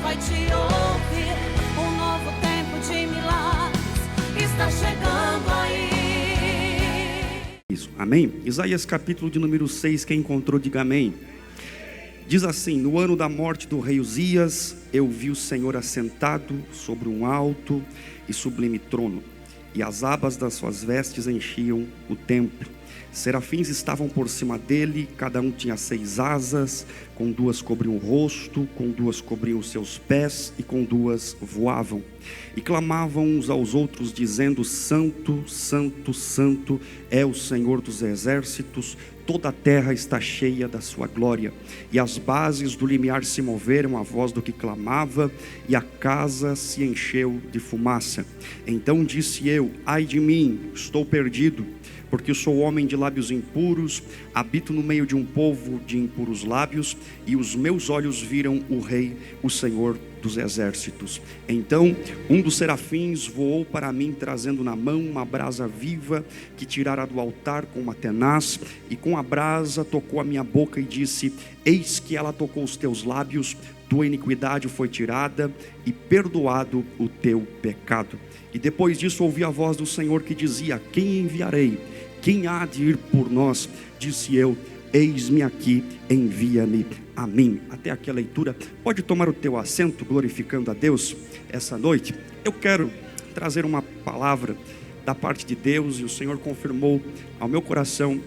vai te ouvir. Um novo tempo de milagres está chegando aí. Isso, amém? Isaías capítulo de número 6, quem encontrou, diga amém. Diz assim: no ano da morte do rei Uzias, eu vi o Senhor assentado sobre um alto e sublime trono, e as abas das suas vestes enchiam o templo. Serafins estavam por cima dele, cada um tinha 6 asas, com 2 cobriam o rosto, com 2 cobriam os seus pés, e com 2 voavam. E clamavam uns aos outros, dizendo: Santo, Santo, Santo é o Senhor dos exércitos, toda a terra está cheia da sua glória. E as bases do limiar se moveram à voz do que clamava, e a casa se encheu de fumaça. Então disse eu: ai de mim, estou perdido, porque sou homem de lábios impuros, habito no meio de um povo de impuros lábios, e os meus olhos viram o Rei, o Senhor dos exércitos. Então um dos serafins voou para mim, trazendo na mão uma brasa viva, que tirara do altar com uma tenaz, e com a brasa tocou a minha boca e disse: eis que ela tocou os teus lábios, tua iniquidade foi tirada, e perdoado o teu pecado. E depois disso ouvi a voz do Senhor que dizia: quem enviarei? Quem há de ir por nós? Disse eu: eis-me aqui, envia-me a mim. Até aqui a leitura. Pode tomar o teu assento, glorificando a Deus essa noite. Eu quero trazer uma palavra da parte de Deus, e o Senhor confirmou ao meu coração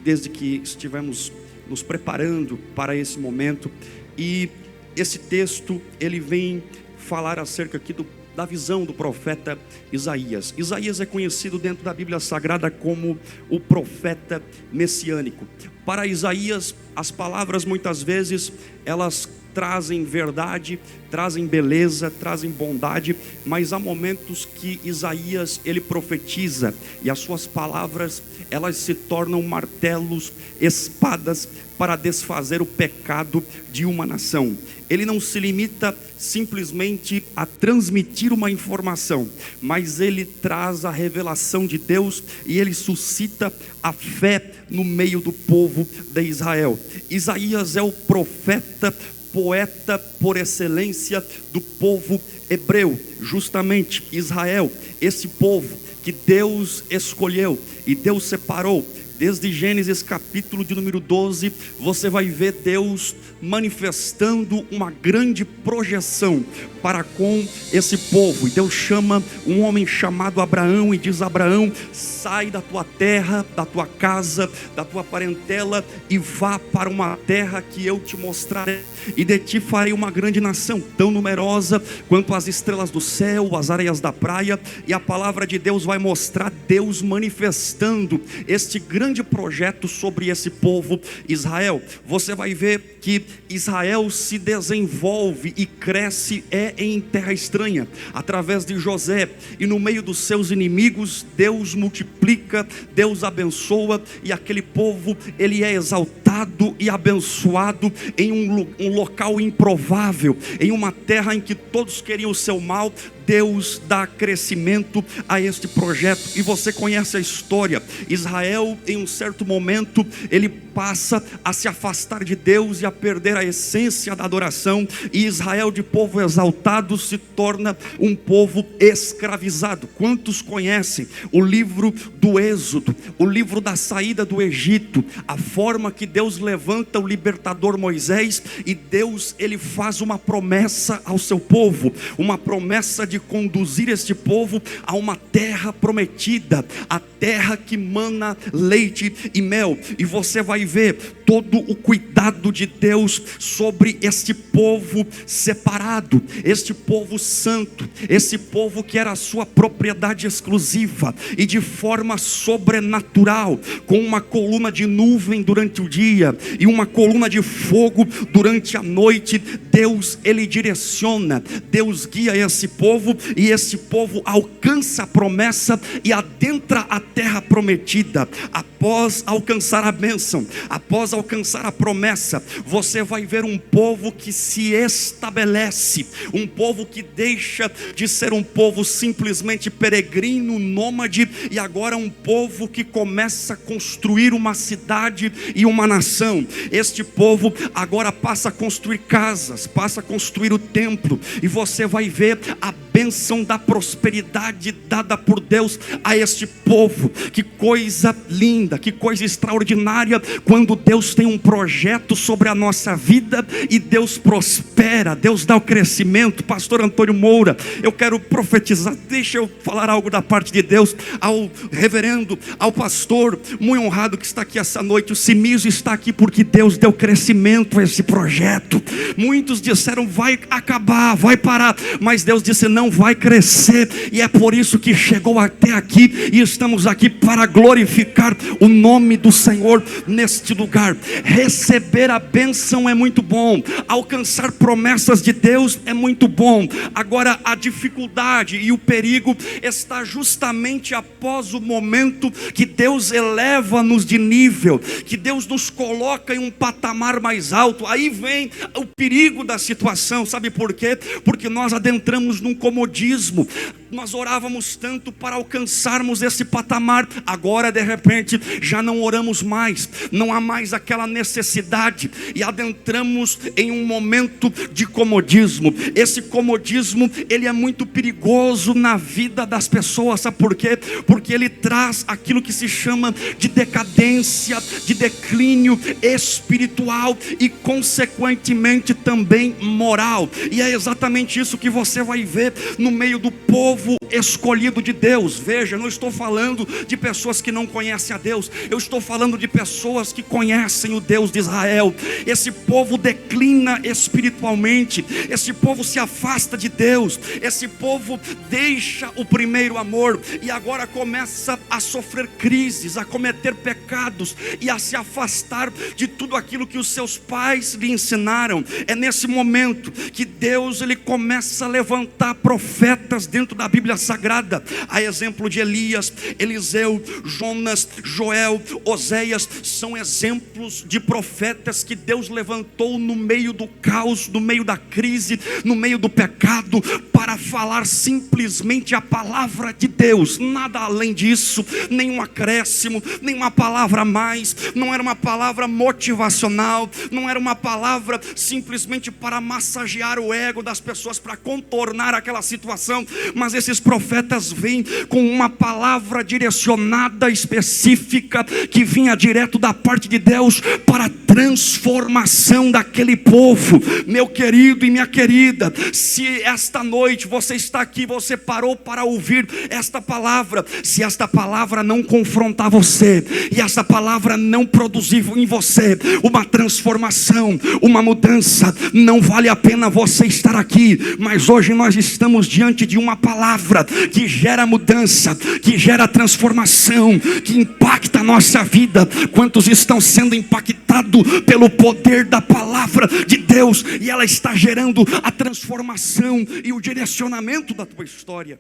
desde que estivemos nos preparando para esse momento. E esse texto, ele vem falar acerca aqui da visão do profeta Isaías. Isaías é conhecido dentro da Bíblia Sagrada como o profeta messiânico. Para Isaías, as palavras muitas vezes elas trazem verdade, trazem beleza, trazem bondade, mas há momentos que Isaías ele profetiza, e as suas palavras elas se tornam martelos, espadas para desfazer o pecado de uma nação. Ele não se limita simplesmente a transmitir uma informação, mas ele traz a revelação de Deus, e ele suscita a fé no meio do povo de Israel. Isaías é o profeta, poeta por excelência do povo hebreu. Justamente Israel, esse povo que Deus escolheu e Deus separou. Desde Gênesis capítulo de número 12, você vai ver Deus manifestando uma grande projeção para com esse povo. E Deus chama um homem chamado Abraão e diz: Abraão, sai da tua terra, da tua casa, da tua parentela, e vá para uma terra que eu te mostrarei, e de ti farei uma grande nação, tão numerosa quanto as estrelas do céu, as areias da praia. E a palavra de Deus vai mostrar Deus manifestando este grande projeto sobre esse povo Israel. Você vai ver que Israel se desenvolve e cresce em terra estranha, através de José, e no meio dos seus inimigos Deus multiplica, Deus abençoa, e aquele povo ele é exaltado e abençoado em um local improvável, em uma terra em que todos queriam o seu mal. Deus dá crescimento a este projeto, e você conhece a história. Israel, em um certo momento, ele passa a se afastar de Deus e a perder a essência da adoração, e Israel, de povo exaltado, se torna um povo escravizado. Quantos conhecem o livro do Êxodo, o livro da saída do Egito, a forma que Deus levanta o libertador Moisés, e Deus ele faz uma promessa ao seu povo, uma promessa de conduzir este povo a uma terra prometida, a terra que mana leite e mel. E você vai ver todo o cuidado de Deus sobre este povo separado, este povo santo, esse povo que era a sua propriedade exclusiva, e de forma sobrenatural, com uma coluna de nuvem durante o dia e uma coluna de fogo durante a noite, Deus ele direciona, Deus guia esse povo, e esse povo alcança a promessa e adentra a terra prometida. Após alcançar a bênção, após alcançar a promessa, você vai ver um povo que se estabelece, um povo que deixa de ser um povo simplesmente peregrino, nômade, e agora um povo que começa a construir uma cidade e uma nação. Este povo agora passa a construir casas, passa a construir o templo, e você vai ver a bênção da prosperidade dada por Deus a este povo. Que coisa linda, que coisa extraordinária, quando Deus tem um projeto sobre a nossa vida e Deus prospera, Deus dá o crescimento. Pastor Antônio Moura, eu quero profetizar, deixa eu falar algo da parte de Deus ao reverendo, ao pastor muito honrado que está aqui essa noite. O Simísio está aqui porque Deus deu crescimento a esse projeto. Muitos disseram vai acabar, vai parar, mas Deus disse não, vai crescer, e é por isso que chegou até aqui, e estamos aqui para glorificar o nome do Senhor neste lugar. Receber a bênção é muito bom, alcançar promessas de Deus é muito bom. Agora a dificuldade e o perigo está justamente após o momento que Deus eleva-nos de nível, que Deus nos coloca em um patamar mais alto. Aí vem o perigo da situação. Sabe por quê? Porque nós adentramos num comodismo. Nós orávamos tanto para alcançarmos esse patamar, agora de repente já não oramos mais, não há mais aquela necessidade, e adentramos em um momento de comodismo. Esse comodismo, ele é muito perigoso na vida das pessoas. Sabe por quê? Porque ele traz aquilo que se chama de decadência, de declínio espiritual e consequentemente também moral. E é exatamente isso que você vai ver no meio do povo escolhido de Deus. Veja, não estou falando de pessoas que não conhecem a Deus, eu estou falando de pessoas que conhecem o Deus de Israel. Esse povo declina espiritualmente, esse povo se afasta de Deus, esse povo deixa o primeiro amor e agora começa a sofrer crises, a cometer pecados e a se afastar de tudo aquilo que os seus pais lhe ensinaram. É nesse momento que Deus ele começa a levantar profetas dentro da Bíblia Sagrada, a exemplo de Elias, Eliseu, Jonas, Joel, Oséias. São exemplos de profetas que Deus levantou no meio do caos, no meio da crise, no meio do pecado, para falar simplesmente a palavra de Deus, nada além disso, nenhum acréscimo, nenhuma palavra a mais. Não era uma palavra motivacional, não era uma palavra simplesmente para massagear o ego das pessoas, para contornar aquela situação, mas esses profetas vêm com uma palavra direcionada, específica, que vinha direto da parte de Deus para a transformação daquele povo. Meu querido e minha querida, se esta noite você está aqui, você parou para ouvir esta palavra, se esta palavra não confrontar você, e esta palavra não produzir em você uma transformação, uma mudança, não vale a pena você estar aqui. Mas hoje nós estamos diante de uma palavra que gera mudança, que gera transformação, que impacta a nossa vida. Quantos estão sendo impactados pelo poder da palavra de Deus, e ela está gerando a transformação e o direcionamento da tua história?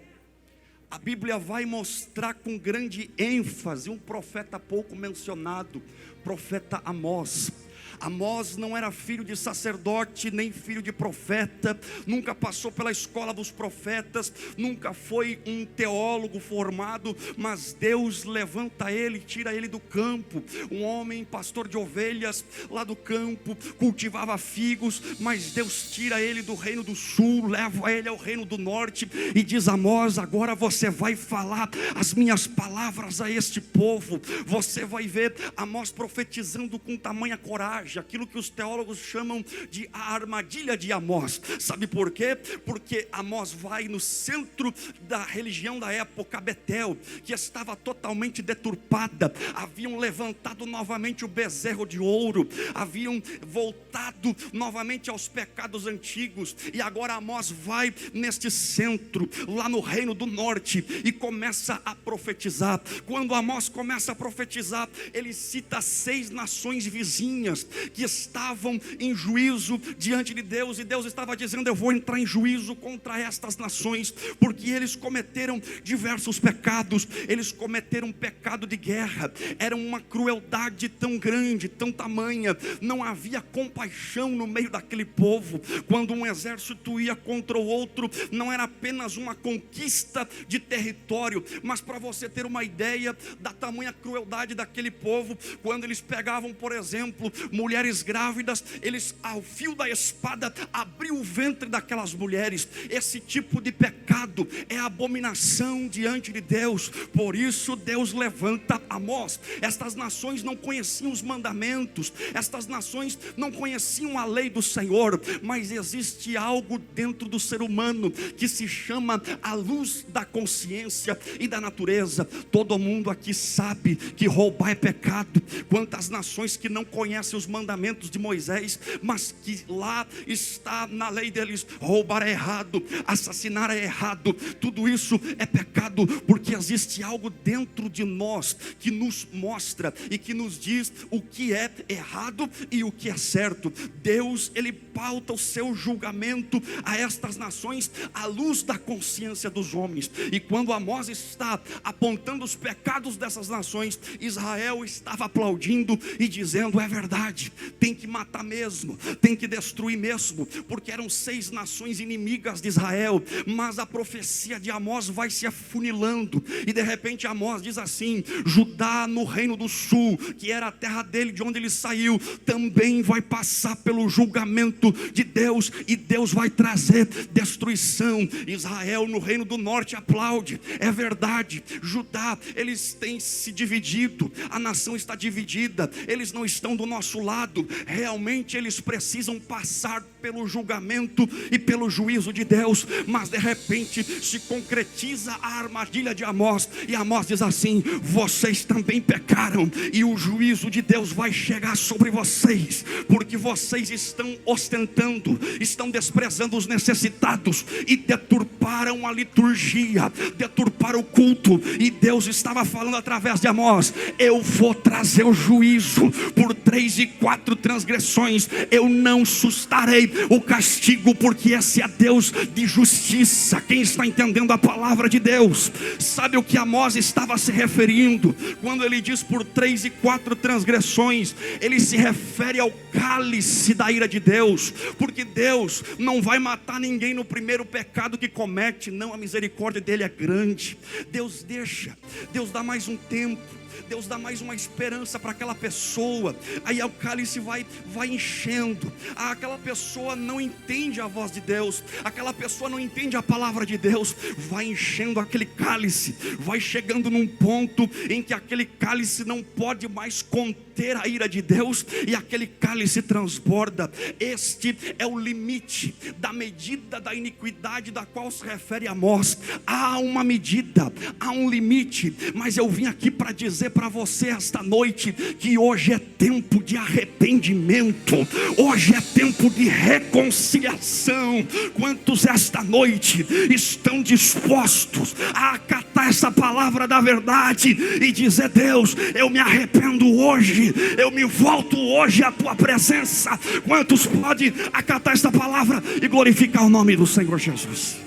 A Bíblia vai mostrar com grande ênfase um profeta pouco mencionado, profeta Amós. Amós não era filho de sacerdote, nem filho de profeta, nunca passou pela escola dos profetas, nunca foi um teólogo formado, mas Deus levanta ele, tira ele do campo. Um homem, pastor de ovelhas lá do campo, cultivava figos, mas Deus tira ele do reino do sul, leva ele ao reino do norte e diz: Amós, agora você vai falar as minhas palavras a este povo. Você vai ver Amós profetizando com tamanha coragem, aquilo que os teólogos chamam de a armadilha de Amós. Sabe por quê? Porque Amós vai no centro da religião da época, Betel, que estava totalmente deturpada. Haviam levantado novamente o bezerro de ouro, haviam voltado novamente aos pecados antigos, e agora Amós vai neste centro, lá no reino do norte, e começa a profetizar. Quando Amós começa a profetizar, ele cita 6 nações vizinhas, que estavam em juízo diante de Deus, e Deus estava dizendo: eu vou entrar em juízo contra estas nações, porque eles cometeram diversos pecados. Eles cometeram pecado de guerra, era uma crueldade tão grande, tão tamanha, não havia compaixão no meio daquele povo. Quando um exército ia contra o outro, não era apenas uma conquista de território, mas para você ter uma ideia da tamanha crueldade daquele povo, quando eles pegavam, por exemplo, mulheres grávidas, eles ao fio da espada abriam o ventre daquelas mulheres. Esse tipo de pecado é abominação diante de Deus. Por isso Deus levanta Amós. Estas nações não conheciam os mandamentos, estas nações não conheciam a lei do Senhor, mas existe algo dentro do ser humano que se chama a luz da consciência e da natureza. Todo mundo aqui sabe que roubar é pecado. Quantas nações que não conhecem os mandamentos de Moisés, mas que lá está na lei deles: roubar é errado, assassinar é errado, tudo isso é pecado, porque existe algo dentro de nós que nos mostra e que nos diz o que é errado e o que é certo. Deus, ele pauta o seu julgamento a estas nações à luz da consciência dos homens. E quando Amós está apontando os pecados dessas nações, Israel estava aplaudindo e dizendo: é verdade, tem que matar mesmo, tem que destruir mesmo, porque eram 6 nações inimigas de Israel. Mas a profecia de Amós vai se afunilando, e de repente Amós diz assim: Judá no reino do sul, que era a terra dele, de onde ele saiu, também vai passar pelo julgamento de Deus, e Deus vai trazer destruição. Israel no reino do norte aplaude: é verdade, Judá, eles têm se dividido, a nação está dividida, eles não estão do nosso lado, realmente eles precisam passar pelo julgamento e pelo juízo de Deus. Mas de repente se concretiza a armadilha de Amós, e Amós diz assim: vocês também pecaram, e o juízo de Deus vai chegar sobre vocês, porque vocês estão ostentando, estão desprezando os necessitados, e deturparam a liturgia, deturparam o culto. E Deus estava falando através de Amós: eu vou trazer o juízo por 3 e 4 transgressões, eu não sustarei o castigo, porque esse é Deus de justiça. Quem está entendendo a palavra de Deus sabe o que Amós estava se referindo quando ele diz por 3 e 4 transgressões. Ele se refere ao cálice da ira de Deus, porque Deus não vai matar ninguém no primeiro pecado que comete, não, a misericórdia dele é grande. Deus deixa, Deus dá mais um tempo, Deus dá mais uma esperança para aquela pessoa. Aí o cálice vai enchendo. Aquela pessoa não entende a voz de Deus, aquela pessoa não entende a palavra de Deus. Vai enchendo aquele cálice, vai chegando num ponto em que aquele cálice não pode mais conter a ira de Deus, e aquele cálice transborda. Este é o limite da medida da iniquidade da qual se refere Amós. Há uma medida, há um limite, mas eu vim aqui para dizer para você esta noite que hoje é tempo de arrependimento, hoje é tempo de reconciliação. Quantos esta noite estão dispostos a acatar essa palavra da verdade e dizer: Deus, eu me arrependo hoje, eu me volto hoje à tua presença? Quantos podem acatar esta palavra e glorificar o nome do Senhor Jesus?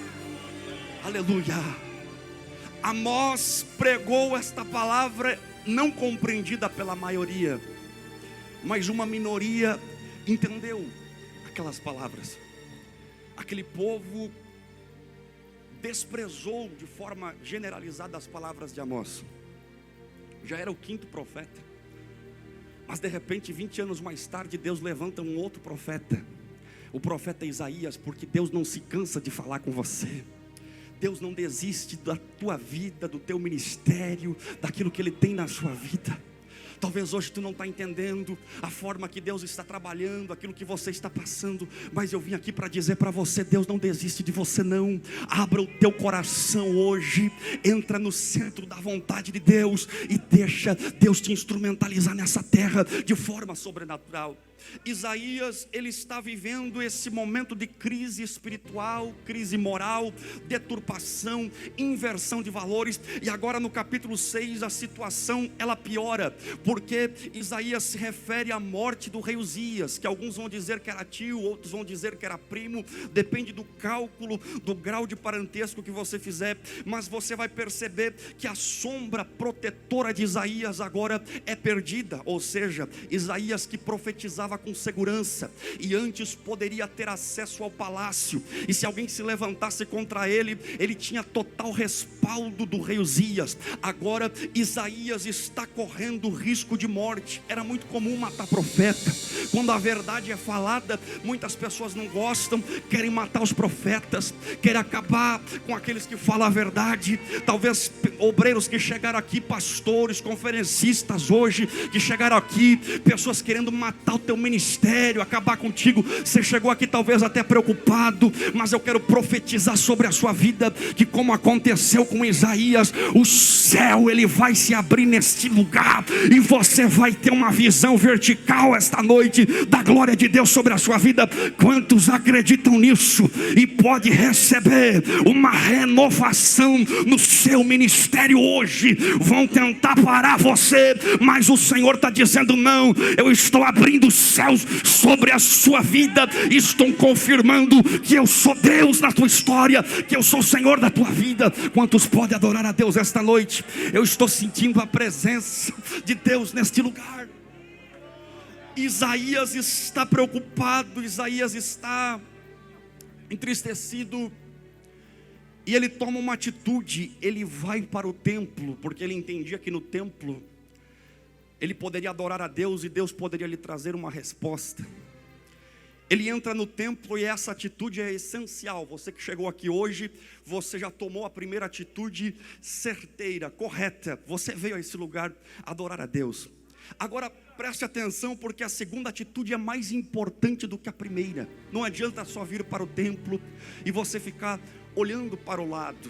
Aleluia. Amós pregou esta palavra não compreendida pela maioria, mas uma minoria entendeu aquelas palavras. Aquele povo desprezou de forma generalizada as palavras de Amós. Já era o 5º profeta, mas de repente 20 anos mais tarde Deus levanta um outro profeta, o profeta Isaías, porque Deus não se cansa de falar com você. Deus não desiste da tua vida, do teu ministério, daquilo que Ele tem na sua vida. Talvez hoje tu não está entendendo a forma que Deus está trabalhando, aquilo que você está passando, mas eu vim aqui para dizer para você: Deus não desiste de você não. Abra o teu coração hoje, entra no centro da vontade de Deus e deixa Deus te instrumentalizar nessa terra de forma sobrenatural. Isaías, ele está vivendo esse momento de crise espiritual, crise moral, deturpação, inversão de valores. E agora no capítulo 6 a situação ela piora, porque Isaías se refere à morte do rei Uzias, que alguns vão dizer que era tio, outros vão dizer que era primo, depende do cálculo, do grau de parentesco que você fizer. Mas você vai perceber que a sombra protetora de Isaías agora é perdida. Ou seja, Isaías, que profetizava com segurança e antes poderia ter acesso ao palácio, e se alguém se levantasse contra ele, ele tinha total respaldo do rei Uzias. Agora Isaías está correndo risco de morte. Era muito comum matar profeta. Quando a verdade é falada, muitas pessoas não gostam, querem matar os profetas, querem acabar com aqueles que falam a verdade. Talvez obreiros que chegaram aqui, pastores, conferencistas hoje, que chegaram aqui, pessoas querendo matar o teu ministério, acabar contigo. Você chegou aqui talvez até preocupado, mas eu quero profetizar sobre a sua vida, que como aconteceu com Isaías, o céu ele vai se abrir neste lugar, e você vai ter uma visão vertical esta noite, da glória de Deus sobre a sua vida. Quantos acreditam nisso e pode receber uma renovação no seu ministério hoje? Vão tentar parar você, mas o Senhor está dizendo não, eu estou abrindo os céus sobre a sua vida, estou confirmando que eu sou Deus na tua história, que eu sou o Senhor da tua vida. Quantos podem adorar a Deus esta noite? Eu estou sentindo a presença de Deus neste lugar. Isaías está preocupado, Isaías está entristecido, e ele toma uma atitude. Ele vai para o templo, porque ele entendia que no templo ele poderia adorar a Deus e Deus poderia lhe trazer uma resposta. Ele entra no templo e essa atitude é essencial. Você que chegou aqui hoje, você já tomou a primeira atitude certeira, correta. Você veio a esse lugar adorar a Deus. Agora preste atenção, porque a segunda atitude é mais importante do que a primeira. Não adianta só vir para o templo e você ficar olhando para o lado.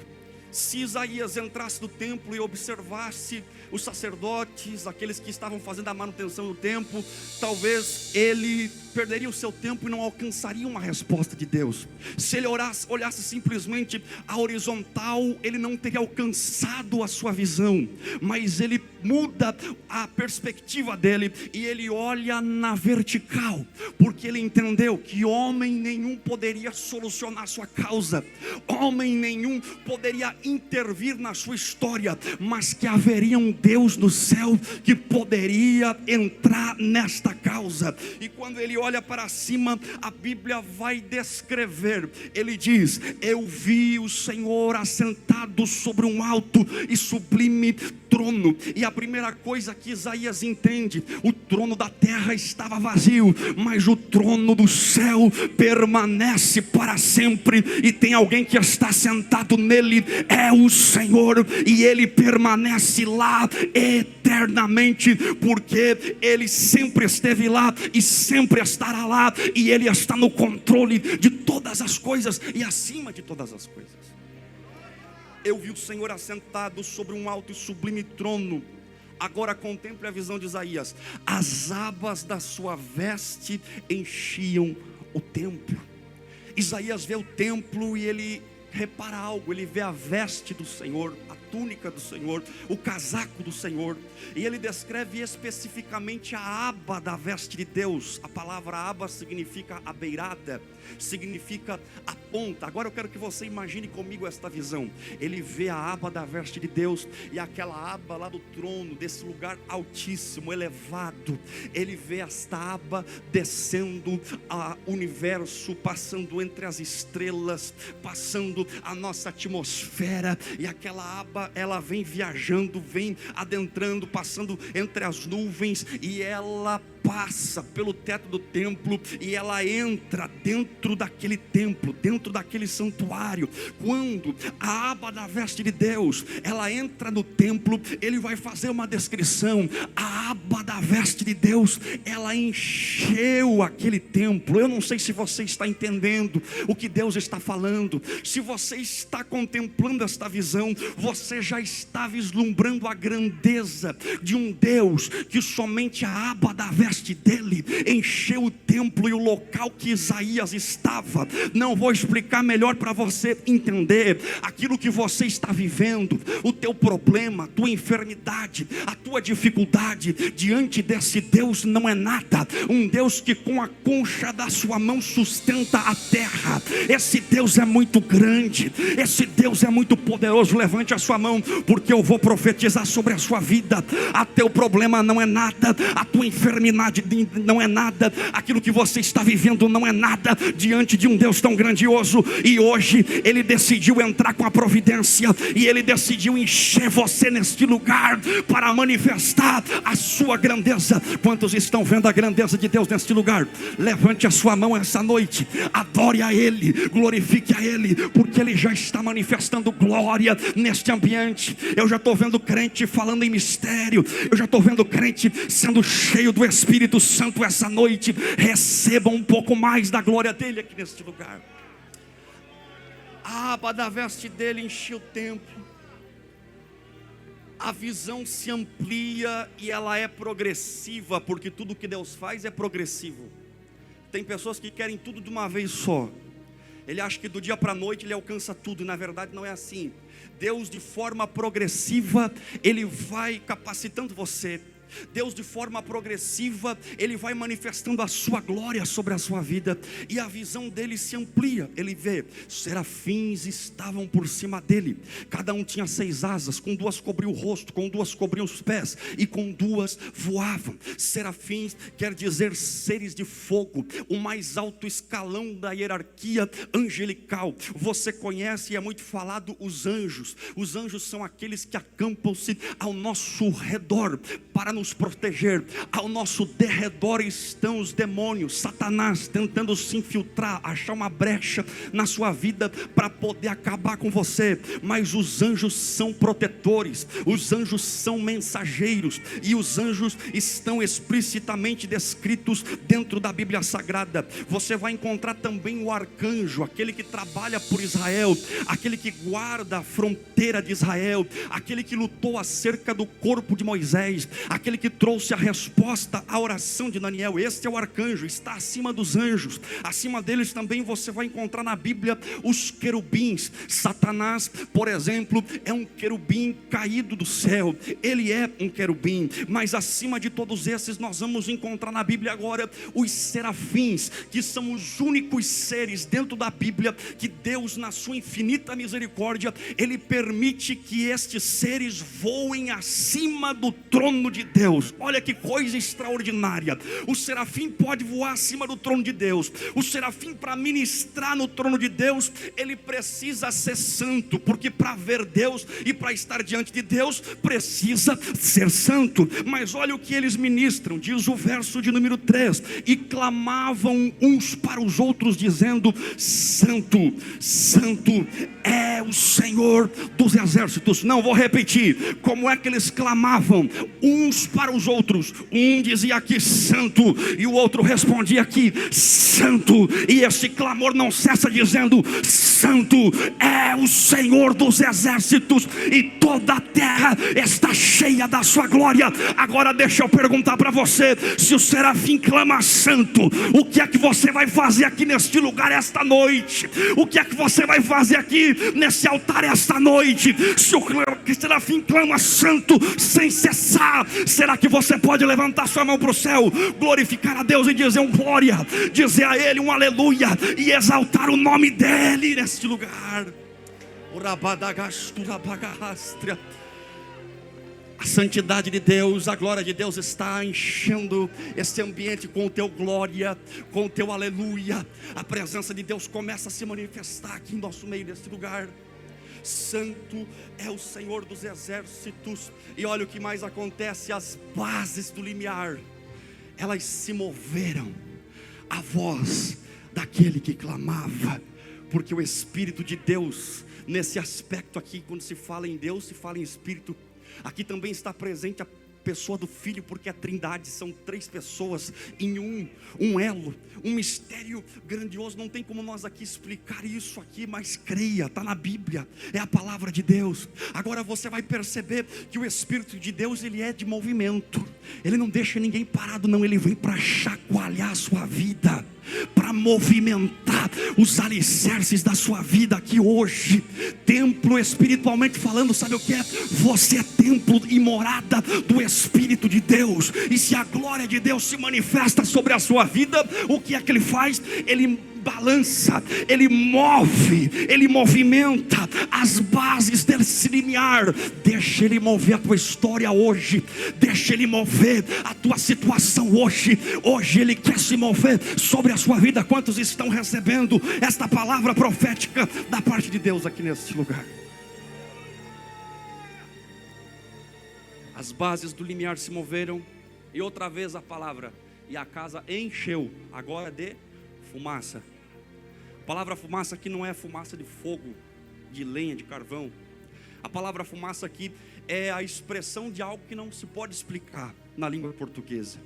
Se Isaías entrasse no templo e observasse os sacerdotes, aqueles que estavam fazendo a manutenção do templo, talvez ele perderia o seu tempo e não alcançaria uma resposta de Deus. Se ele olhasse simplesmente a horizontal, ele não teria alcançado a sua visão. Mas ele muda a perspectiva dele e ele olha na vertical, porque ele entendeu que homem nenhum poderia solucionar sua causa, homem nenhum poderia intervir na sua história, mas que haveria um Deus no céu que poderia entrar nesta causa. E quando ele olha para cima, a Bíblia vai descrever, ele diz: eu vi o Senhor assentado sobre um alto e sublime trono. E a primeira coisa que Isaías entende: o trono da terra estava vazio, mas o trono do céu permanece para sempre, e tem alguém que está sentado nele, é o Senhor, e ele permanece lá eternamente, porque ele sempre esteve lá e sempre estará lá, e ele está no controle de todas as coisas e acima de todas as coisas. Eu vi o Senhor assentado sobre um alto e sublime trono. Agora contemple a visão de Isaías. As abas da sua veste enchiam o templo. Isaías vê o templo e ele repara algo. Ele vê a veste do Senhor, a túnica do Senhor, o casaco do Senhor, e ele descreve especificamente a aba da veste de Deus. A palavra aba significa a beirada, significa a ponta. Agora eu quero que você imagine comigo esta visão. Ele vê a aba da veste de Deus, e aquela aba lá do trono, desse lugar altíssimo, elevado. Ele vê esta aba descendo ao universo, passando entre as estrelas, passando a nossa atmosfera, e aquela aba, ela vem viajando, vem adentrando, passando entre as nuvens, e ela passa pelo teto do templo, e ela entra dentro daquele templo, dentro daquele santuário. Quando a aba da veste de Deus, ela entra no templo, ele vai fazer uma descrição. A aba aba da veste de Deus, ela encheu aquele templo. Eu não sei se você está entendendo o que Deus está falando. Se você está contemplando esta visão, você já está vislumbrando a grandeza de um Deus que somente a aba da veste dele encheu o templo e o local que Isaías estava. Não vou explicar melhor para você entender. Aquilo que você está vivendo, o teu problema, a tua enfermidade, a tua dificuldade, diante desse Deus não é nada. Um Deus que com a concha da sua mão sustenta a terra. Esse Deus é muito grande, esse Deus é muito poderoso. Levante a sua mão, porque eu vou profetizar sobre a sua vida. A teu problema não é nada, a tua enfermidade não é nada, aquilo que você está vivendo não é nada diante de um Deus tão grandioso. E hoje Ele decidiu entrar com a providência, e Ele decidiu encher você neste lugar para manifestar a sua grandeza. Quantos estão vendo a grandeza de Deus neste lugar? Levante a sua mão essa noite, adore a Ele, glorifique a Ele, porque Ele já está manifestando glória neste ambiente. Eu já estou vendo crente falando em mistério, eu já estou vendo crente sendo cheio do Espírito Santo essa noite. Receba um pouco mais da glória dele aqui neste lugar. A aba da veste dele encheu o templo. A visão se amplia e ela é progressiva, porque tudo que Deus faz é progressivo. Tem pessoas que querem tudo de uma vez só. Ele acha que do dia para a noite ele alcança tudo, e na verdade não é assim. Deus, de forma progressiva, Ele vai capacitando você. Deus, de forma progressiva, Ele vai manifestando a sua glória sobre a sua vida, e a visão dele se amplia. Ele vê, serafins estavam por cima dele, cada um tinha 6 asas, com 2 cobriam o rosto, com 2 cobriam os pés, e com 2 voavam. Serafins quer dizer seres de fogo, o mais alto escalão da hierarquia angelical. Você conhece e é muito falado os anjos. Os anjos são aqueles que acampam-se ao nosso redor para nos proteger. Ao nosso derredor estão os demônios, Satanás, tentando se infiltrar, achar uma brecha na sua vida para poder acabar com você. Mas os anjos são protetores, os anjos são mensageiros, e os anjos estão explicitamente descritos dentro da Bíblia Sagrada. Você vai encontrar também o arcanjo, aquele que trabalha por Israel, aquele que guarda a fronteira de Israel, aquele que lutou acerca do corpo de Moisés, aquele que trouxe a resposta à oração de Daniel. Este é o arcanjo, está acima dos anjos. Acima deles também você vai encontrar na Bíblia os querubins. Satanás, por exemplo, é um querubim caído do céu. Ele é um querubim, mas acima de todos esses nós vamos encontrar na Bíblia agora os serafins, que são os únicos seres dentro da Bíblia que Deus, na sua infinita misericórdia, Ele permite que estes seres voem acima do trono de Deus. Olha que coisa extraordinária. O serafim pode voar acima do trono de Deus. O serafim, para ministrar no trono de Deus, ele precisa ser santo, porque para ver Deus e para estar diante de Deus precisa ser santo. Mas olha o que eles ministram, diz o verso de número 3: e clamavam uns para os outros, dizendo: Santo, Santo é o Senhor dos exércitos. Não, vou repetir. Como é que eles clamavam uns para os outros? Um dizia aqui santo, e o outro respondia aqui santo, e esse clamor não cessa, dizendo: Santo é o Senhor dos exércitos, e toda a terra está cheia da sua glória. Agora deixa eu perguntar para você: se o serafim clama santo, o que é que você vai fazer aqui neste lugar esta noite? O que é que você vai fazer aqui nesse altar esta noite? Se o serafim clama santo sem cessar, será que você pode levantar sua mão para o céu, glorificar a Deus e dizer um glória, dizer a Ele um aleluia, e exaltar o nome dEle neste lugar? A santidade de Deus, a glória de Deus está enchendo este ambiente com o teu glória, com o teu aleluia. A presença de Deus começa a se manifestar aqui em nosso meio, neste lugar. Santo é o Senhor dos exércitos. E olha o que mais acontece: as bases do limiar, elas se moveram à voz daquele que clamava, porque o Espírito de Deus, nesse aspecto aqui, quando se fala em Deus, se fala em Espírito. Aqui também está presente a pessoa do Filho, porque a Trindade são 3 pessoas em um elo, um mistério grandioso. Não tem como nós aqui explicar isso aqui, mas creia, está na Bíblia, é a palavra de Deus. Agora você vai perceber que o Espírito de Deus, ele é de movimento, ele não deixa ninguém parado não, ele vem para chacoalhar a sua vida, para movimentar os alicerces da sua vida aqui hoje. Templo espiritualmente falando, sabe o que é? Você é templo e morada do Espírito de Deus. E se a glória de Deus se manifesta sobre a sua vida, o que é que ele faz? Ele balança, ele move, ele movimenta as bases desse limiar. Deixa ele mover a tua história hoje, deixa ele mover a tua situação hoje. Hoje ele quer se mover sobre a sua vida. Quantos estão recebendo esta palavra profética da parte de Deus aqui neste lugar? As bases do limiar se moveram, e outra vez a palavra, e a casa encheu agora de fumaça. A palavra fumaça aqui não é fumaça de fogo, de lenha, de carvão. A palavra fumaça aqui é a expressão de algo que não se pode explicar na língua portuguesa.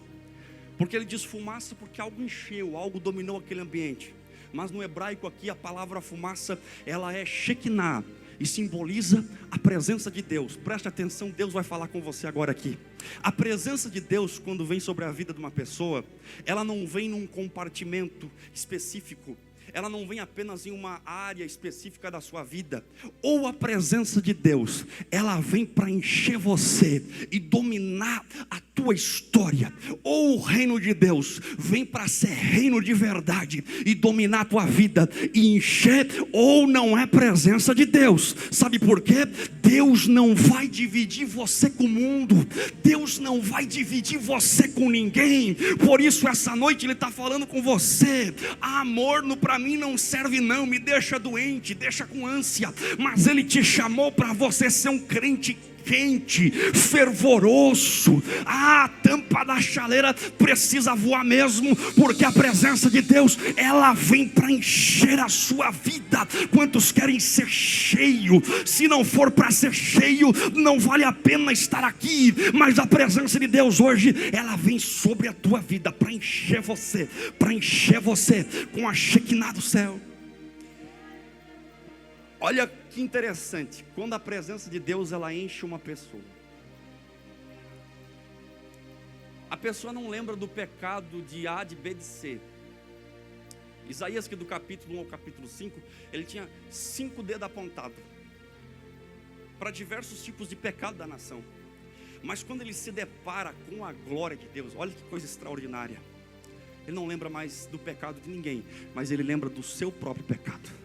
Porque ele diz fumaça porque algo encheu, algo dominou aquele ambiente. Mas no hebraico aqui a palavra fumaça, ela é Shekinah, e simboliza a presença de Deus. Preste atenção, Deus vai falar com você agora aqui. A presença de Deus, quando vem sobre a vida de uma pessoa, ela não vem num compartimento específico, ela não vem apenas em uma área específica da sua vida. Ou a presença de Deus, ela vem para encher você e dominar a tua história. Ou o reino de Deus vem para ser reino de verdade e dominar a tua vida e encher. Ou não é presença de Deus. Sabe por quê? Deus não vai dividir você com o mundo, Deus não vai dividir você com ninguém. Por isso essa noite ele está falando com você. Amor para mim não serve não, me deixa doente, deixa com ânsia. Mas ele te chamou para você ser um crente quente, fervoroso. A tampa da chaleira precisa voar mesmo, porque a presença de Deus, ela vem para encher a sua vida. Quantos querem ser cheio? Se não for para ser cheio, não vale a pena estar aqui. Mas a presença de Deus hoje, ela vem sobre a tua vida para encher você com a Shekinah do céu. Olha que interessante, quando a presença de Deus ela enche uma pessoa, a pessoa não lembra do pecado de A, de B, de C. Isaías, que do capítulo 1 ao capítulo 5, ele tinha 5 dedos apontados para diversos tipos de pecado da nação. Mas quando ele se depara com a glória de Deus, olha que coisa extraordinária, ele não lembra mais do pecado de ninguém, mas ele lembra do seu próprio pecado.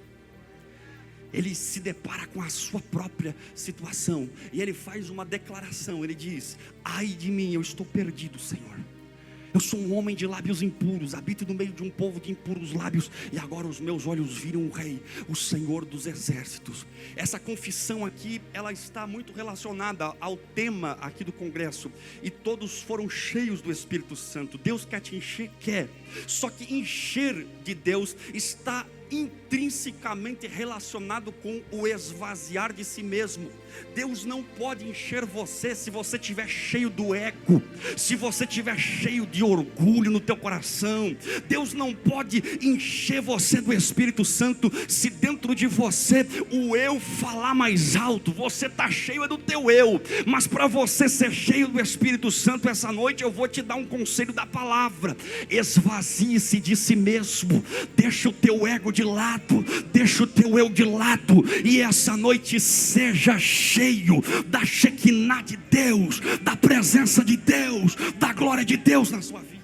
Ele se depara com a sua própria situação e ele faz uma declaração. Ele diz: ai de mim, eu estou perdido, Senhor. Eu sou um homem de lábios impuros, habito no meio de um povo de impuros lábios, e agora os meus olhos viram o Rei, o Senhor dos exércitos. Essa confissão aqui, ela está muito relacionada ao tema aqui do congresso, e todos foram cheios do Espírito Santo. Deus quer te encher? Quer. Só que encher de Deus está intrinsecamente relacionado com o esvaziar de si mesmo. Deus não pode encher você se você estiver cheio do ego, se você estiver cheio de orgulho no teu coração. Deus não pode encher você do Espírito Santo se dentro de você o eu falar mais alto. Você está cheio do teu eu, mas para você ser cheio do Espírito Santo essa noite, eu vou te dar um conselho da palavra: esvazie-se de si mesmo, deixa o teu ego de lado, deixa o teu eu de lado, e essa noite seja cheio da Shekinah de Deus, da presença de Deus, da glória de Deus na sua vida.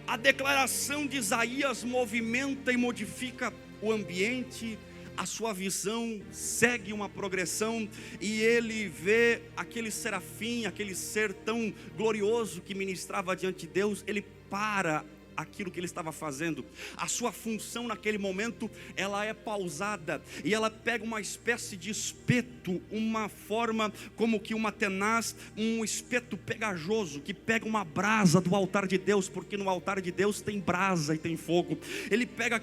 A declaração de Isaías movimenta e modifica o ambiente. A sua visão segue uma progressão, e ele vê aquele serafim, aquele ser tão glorioso que ministrava diante de Deus. Ele para aquilo que ele estava fazendo. A sua função naquele momento, ela é pausada, e ela pega uma espécie de espeto, uma forma como que uma tenaz, um espeto pegajoso, que pega uma brasa do altar de Deus, porque no altar de Deus tem brasa e tem fogo. Ele pega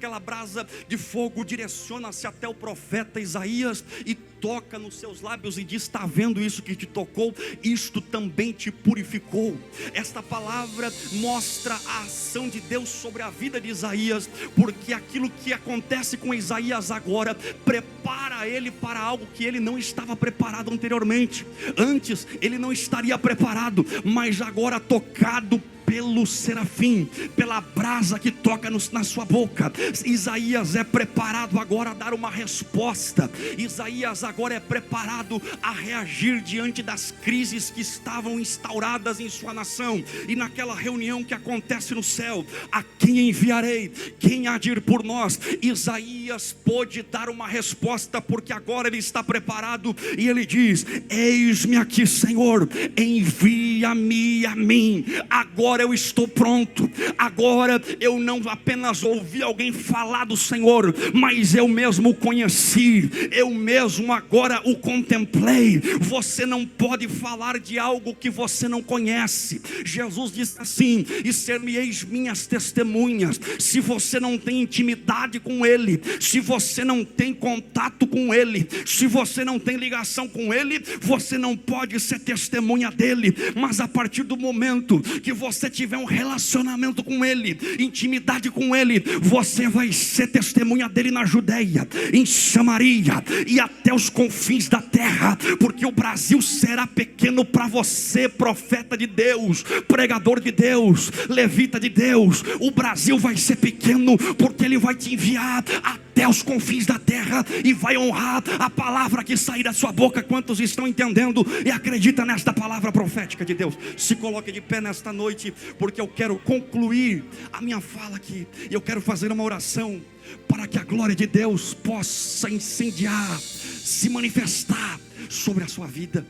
aquela brasa de fogo direciona-se até o profeta Isaías e toca nos seus lábios e diz: está vendo isso que te tocou? Isto também te purificou. Esta palavra mostra a ação de Deus sobre a vida de Isaías, porque aquilo que acontece com Isaías agora prepara ele para algo que ele não estava preparado anteriormente. Antes ele não estaria preparado, mas agora tocado pelo serafim, pela brasa que toca na sua boca, Isaías é preparado agora a dar uma resposta. Isaías agora é preparado a reagir diante das crises que estavam instauradas em sua nação. E naquela reunião que acontece no céu: a quem enviarei? Quem há de ir por nós? Isaías pôde dar uma resposta, porque agora ele está preparado e ele diz: eis-me aqui, Senhor, envia-me a mim. Agora eu estou pronto. Agora eu não apenas ouvi alguém falar do Senhor, mas eu mesmo o conheci, eu mesmo agora o contemplei. Você não pode falar de algo que você não conhece. Jesus disse assim: e ser-me-eis minhas testemunhas. Se você não tem intimidade com Ele, se você não tem contato com Ele, se você não tem ligação com Ele, você não pode ser testemunha dEle. Mas a partir do momento que você tiver um relacionamento com Ele, intimidade com Ele, você vai ser testemunha dEle na Judeia, em Samaria e até os confins da terra. Porque o Brasil será pequeno para você, profeta de Deus, pregador de Deus, levita de Deus. O Brasil vai ser pequeno porque Ele vai te enviar até os confins da terra e vai honrar a palavra que sair da sua boca. Quantos estão entendendo e acreditam nesta palavra profética de Deus? Se coloque de pé nesta noite, porque eu quero concluir a minha fala aqui. Eu quero fazer uma oração para que a glória de Deus possa incendiar, se manifestar sobre a sua vida.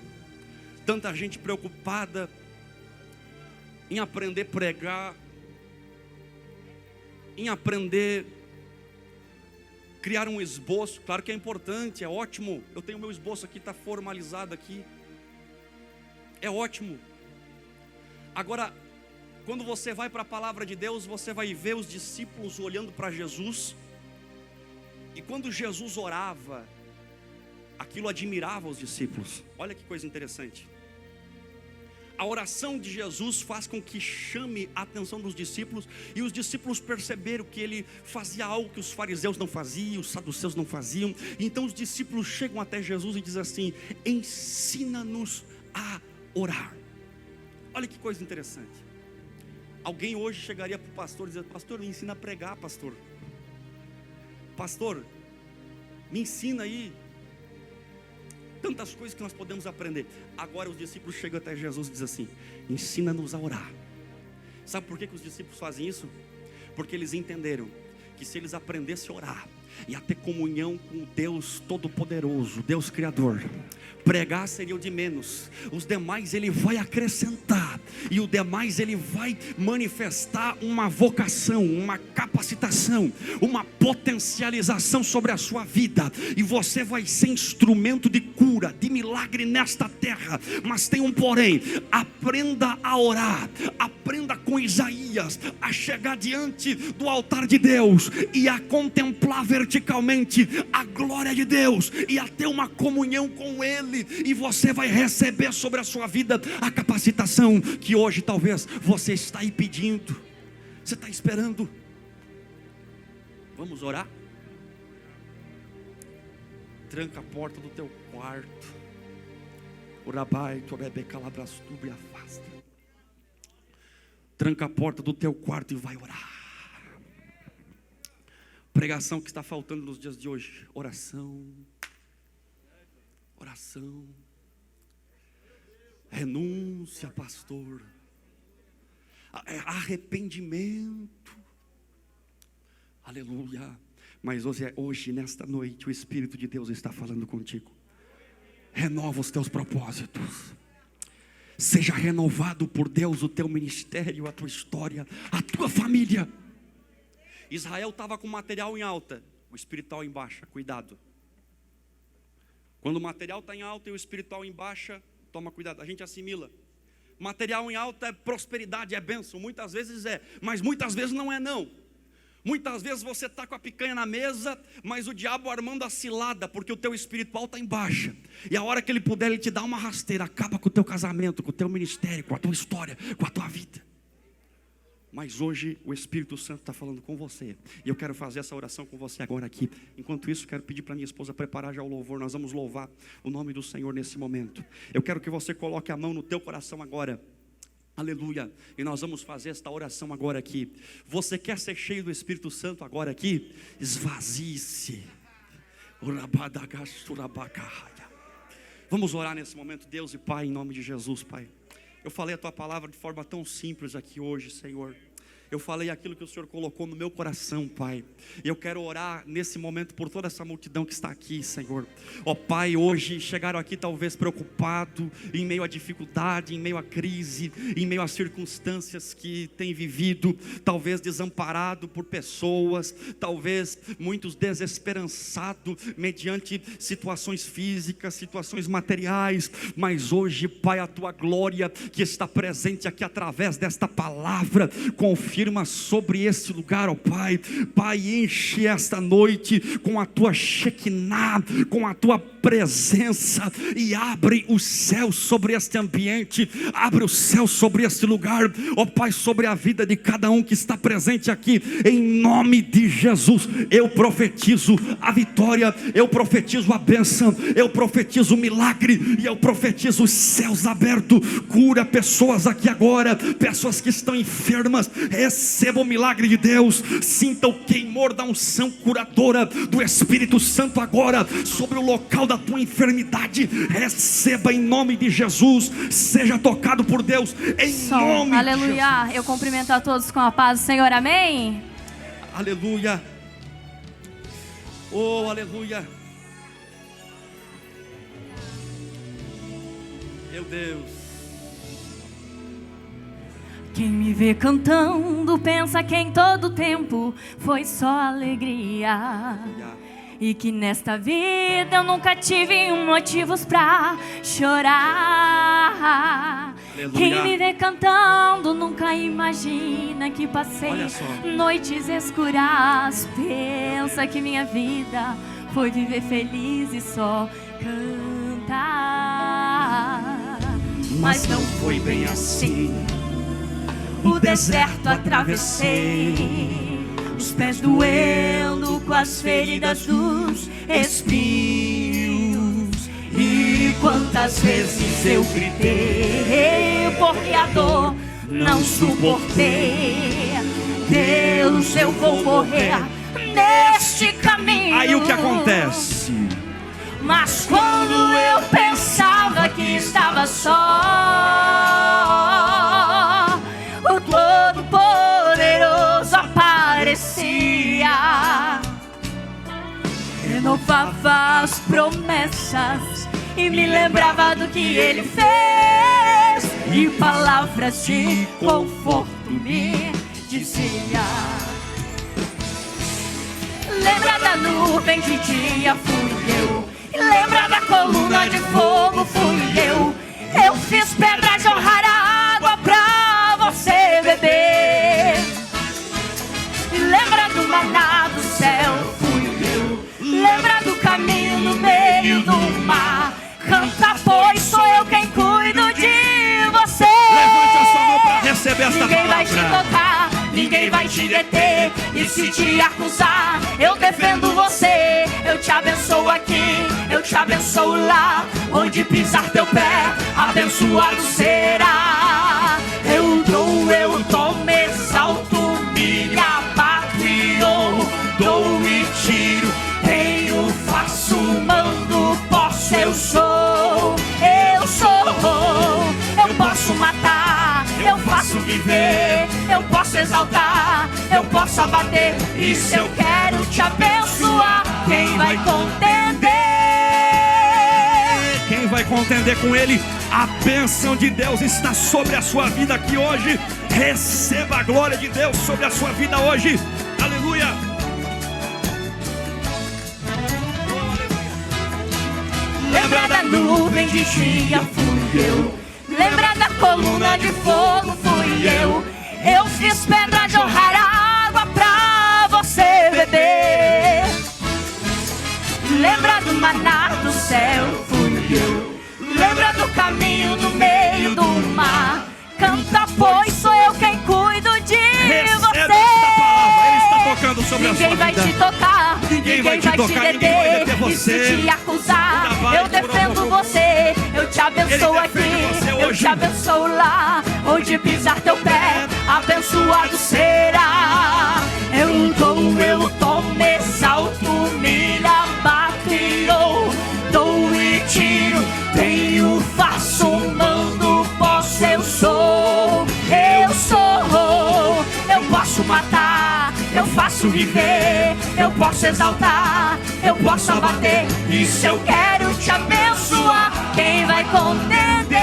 Tanta gente preocupada em aprender a pregar, em aprender criar um esboço. Claro que é importante, é ótimo. Eu tenho meu esboço aqui, está formalizado aqui, é ótimo. Agora, quando você vai para a palavra de Deus, você vai ver os discípulos olhando para Jesus. E quando Jesus orava, aquilo admirava os discípulos. Olha que coisa interessante. A oração de Jesus faz com que chame a atenção dos discípulos, e os discípulos perceberam que ele fazia algo que os fariseus não faziam, os saduceus não faziam. Então os discípulos chegam até Jesus e dizem assim: ensina-nos a orar. Olha que coisa interessante. Alguém hoje chegaria para o pastor e dizer: pastor, me ensina a pregar, pastor. Pastor, me ensina aí. Tantas coisas que nós podemos aprender. Agora os discípulos chegam até Jesus e dizem assim: ensina-nos a orar. Sabe por que os discípulos fazem isso? Porque eles entenderam que se eles aprendessem a orar e a ter comunhão com o Deus Todo-Poderoso, Deus Criador, pregar seria o de menos. Os demais Ele vai acrescentar, e o demais Ele vai manifestar uma vocação, uma capacitação, uma potencialização sobre a sua vida. E você vai ser instrumento de cura, de milagre nesta terra. Mas tem um porém: aprenda a orar. Aprenda com Isaías a chegar diante do altar de Deus e a contemplar verticalmente a glória de Deus e a ter uma comunhão com Ele. E você vai receber sobre a sua vida a capacitação que hoje talvez você está aí pedindo. Você está esperando. Vamos orar? Tranca a porta do teu quarto. Orabai, torebe, calabrastubre, afasta. Tranca a porta do teu quarto e vai orar. Pregação que está faltando nos dias de hoje: oração, oração, renúncia, pastor, arrependimento, aleluia. Mas hoje, nesta noite, o Espírito de Deus está falando contigo. Renova os teus propósitos. Seja renovado por Deus o teu ministério, a tua história, a tua família. Israel estava com o material em alta, o espiritual em baixa. Cuidado. Quando o material está em alta e o espiritual em baixa, toma cuidado, a gente assimila. Material em alta é prosperidade, é bênção. Muitas vezes é, mas muitas vezes não é não. Muitas vezes você está com a picanha na mesa, mas o diabo armando a cilada, porque o teu espiritual está em baixa. E a hora que ele puder, ele te dá uma rasteira, acaba com o teu casamento, com o teu ministério, com a tua história, com a tua vida. Mas hoje o Espírito Santo está falando com você. E eu quero fazer essa oração com você agora aqui. Enquanto isso, quero pedir para minha esposa preparar já o louvor. Nós vamos louvar o nome do Senhor nesse momento. Eu quero que você coloque a mão no teu coração agora. Aleluia. E nós vamos fazer esta oração agora aqui. Você quer ser cheio do Espírito Santo agora aqui? Esvazie-se. Vamos orar nesse momento. Deus e Pai, em nome de Jesus, Pai. Eu falei a Tua palavra de forma tão simples aqui hoje, Senhor. Eu falei aquilo que o Senhor colocou no meu coração, Pai. E eu quero orar nesse momento por toda essa multidão que está aqui, Senhor. Ó Pai, hoje chegaram aqui talvez preocupado, em meio à dificuldade, em meio à crise, em meio às circunstâncias que têm vivido, talvez desamparado por pessoas, talvez muitos desesperançados mediante situações físicas, situações materiais. Mas hoje, Pai, a Tua glória que está presente aqui através desta palavra, confirma sobre este lugar, ó Pai. Pai, enche esta noite com a Tua Shekinah, com a Tua presença, e abre o céu sobre este ambiente, abre o céu sobre este lugar, ó Pai, sobre a vida de cada um que está presente aqui, em nome de Jesus. Eu profetizo a vitória, eu profetizo a bênção, eu profetizo o milagre, e eu profetizo os céus abertos. Cura pessoas aqui agora, pessoas que estão enfermas, receba o milagre de Deus, sinta o queimor da unção curadora do Espírito Santo agora, sobre o local da tua enfermidade. Receba em nome de Jesus, seja tocado por Deus, em nome aleluia. de Jesus. Eu cumprimento a todos com a paz do Senhor, amém? Aleluia. Oh, aleluia. Meu Deus. Quem me vê cantando pensa que em todo tempo foi só alegria, e que nesta vida eu nunca tive motivos pra chorar. Aleluia. Quem me vê cantando nunca imagina que passei noites escuras. Pensa que minha vida foi viver feliz e só cantar. Mas não foi bem assim. O deserto atravessei, os pés doendo com as feridas dos espinhos. E quantas vezes eu gritei, porque a dor não suportei. Deus, eu vou morrer neste caminho. Aí o que acontece? Mas quando eu pensava que estava só, o Todo-Poderoso aparecia, renovava as promessas e me lembrava do que Ele fez, e palavras de conforto me dizia. Lembra da nuvem de dia, fui eu. Lembra da coluna de fogo, fui eu. Eu fiz pedra jorrar água pra você beber. E lembra do maná do céu, fui eu. Lembra do caminho no meio do mar. Canta, pois sou eu quem cuido de você. Levante a sua mão para receber esta Ninguém vai te palavra. tocar, ninguém vai te deter. E se te acusar, eu defendo você. Eu te abençoo aqui, eu te abençoo lá. Onde pisar teu pé, abençoado será. Eu tomo, exalto, me abato e honro, dou e tiro, tenho, faço, mando, posso, eu sou. Eu posso matar, eu faço viver, eu posso exaltar, eu posso abater. E se eu quero te abençoar, quem vai contender? Quem vai contender com Ele? A bênção de Deus está sobre a sua vida aqui hoje. Receba a glória de Deus sobre a sua vida hoje. Aleluia. Lembra da nuvem de dia, fui eu. Lembra da coluna de fogo, fui eu. Eu fiz pedra jorrar água pra maná do céu fui eu. Lembra do caminho no meio do mar. Canta, pois sou eu quem cuido de você. Esta palavra, Ele está tocando sobre a sua Ninguém vai vida. te tocar, Ninguém vai te tocar, ninguém vai deter você. E se te acusar, eu defendo você. Eu te abençoo Ele defende aqui, você eu hoje. te abençoo lá. Onde pisar teu pé, abençoado será. Eu tomo, exalto, humilho, abato e dou e tiro. Tenho, faço, mando, posso, eu sou. Eu posso matar, eu faço viver. Eu posso exaltar, eu posso abater. E se eu quero te abençoar, quem vai contender?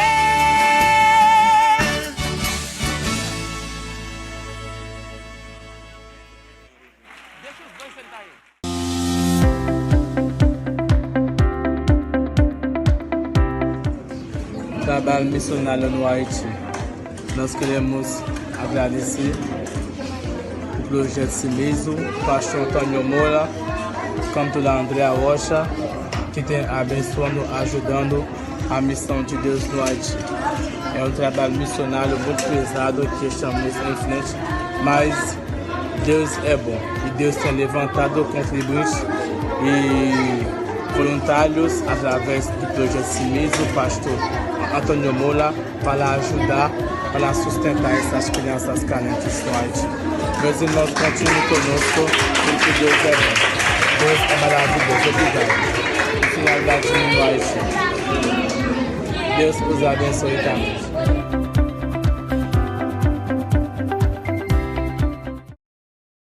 Deixa os dois sentar aí. Trabalho missionário no Haiti. Nós queremos agradecer o projeto Cimezo, o pastor Antônio Moura, cantora Andréa Rocha, que tem abençoando, ajudando a missão de Deus no Haiti. É um trabalho missionário muito pesado que estamos em frente, mas Deus é bom e Deus tem levantado contribuintes e voluntários através do projeto Cimezo, o pastor Antônio Moura, para ajudar, para sustentar essas crianças carentes no Haiti. Meus irmãos, continuem conosco, porque Deus é bom. Deus é maravilhoso. Obrigado. Finalidade no Haiti. Deus os abençoe também.